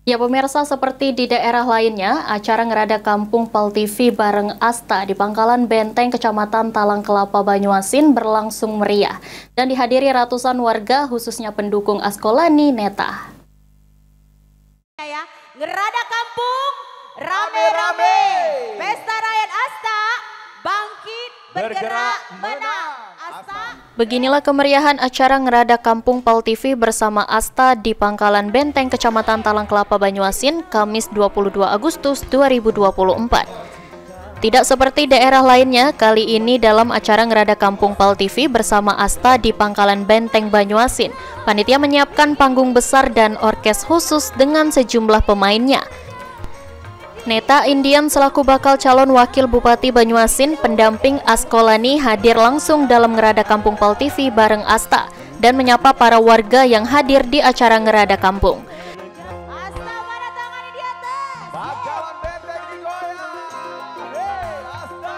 Ya pemirsa, seperti di daerah lainnya, acara Ngerada Kampung Pal TV bareng Asta di Pangkalan Benteng, Kecamatan Talang Kelapa, Banyuasin berlangsung meriah dan dihadiri ratusan warga, khususnya pendukung Askolani Neta. Ya, Ngerada Kampung, rame-rame, pesta rakyat Asta, bangkit, bergerak, menang. Beginilah kemeriahan acara Ngerada Kampung Pal TV bersama Asta di Pangkalan Benteng, Kecamatan Talang Kelapa, Banyuasin, Kamis 22 Agustus 2024. Tidak seperti daerah lainnya, kali ini dalam acara Ngerada Kampung Pal TV bersama Asta di Pangkalan Benteng, Banyuasin, panitia menyiapkan panggung besar dan orkes khusus dengan sejumlah pemainnya. Neta Indian selaku bakal calon wakil Bupati Banyuasin, pendamping Askolani, hadir langsung dalam Ngerada Kampung Pal TV bareng Asta dan menyapa para warga yang hadir di acara Ngerada Kampung. Asta, mana tangannya di atas? Pangkalan Benteng digoyang. Asta.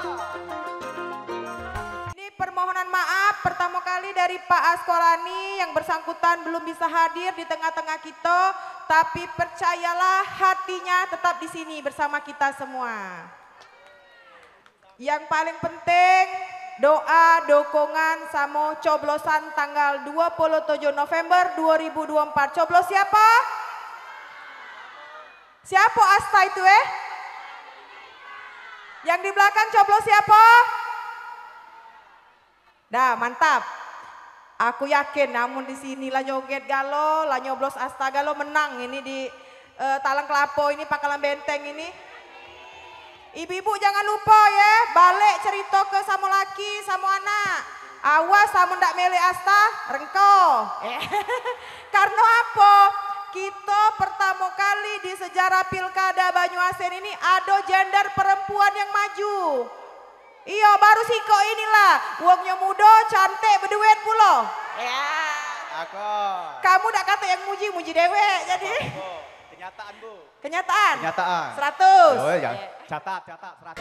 Ini permohonan maaf pertama kali dari Pak Askolani yang bersangkutan belum bisa hadir di tengah-tengah kita. Tapi percayalah, hatinya tetap di sini bersama kita semua. Yang paling penting, doa, dukungan, sama coblosan tanggal 27 November 2024. Coblos siapa? Siapa Asta itu Yang di belakang coblos siapa? Dah, mantap. Aku yakin, namun di sini lah joget galo, lah nyoblos Asta galo menang ini di Talang Kelapa ini, Pangkalan Benteng ini. Ibu-ibu jangan lupa ya, balik cerita ke sama laki, sama anak. Awas sama ndak mele Asta, rengko. Karena apa? Kita pertama kali di sejarah Pilkada Banyuasin ini ada gender perempuan yang maju. Iya, baru siko inilah, uangnya muda, cantik, berduit pula. Ya. Aku. Kamu tak kata yang muji dewek jadi. Kenyataan, Bu. Kenyataan? Kenyataan. 100. Oh, ya. Catat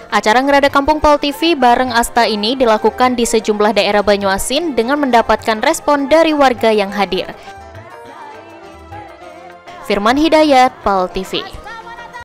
100. Acara Ngerada Kampung Pal TV bareng Asta ini dilakukan di sejumlah daerah Banyuasin dengan mendapatkan respon dari warga yang hadir. Firman Hidayat, Pal TV.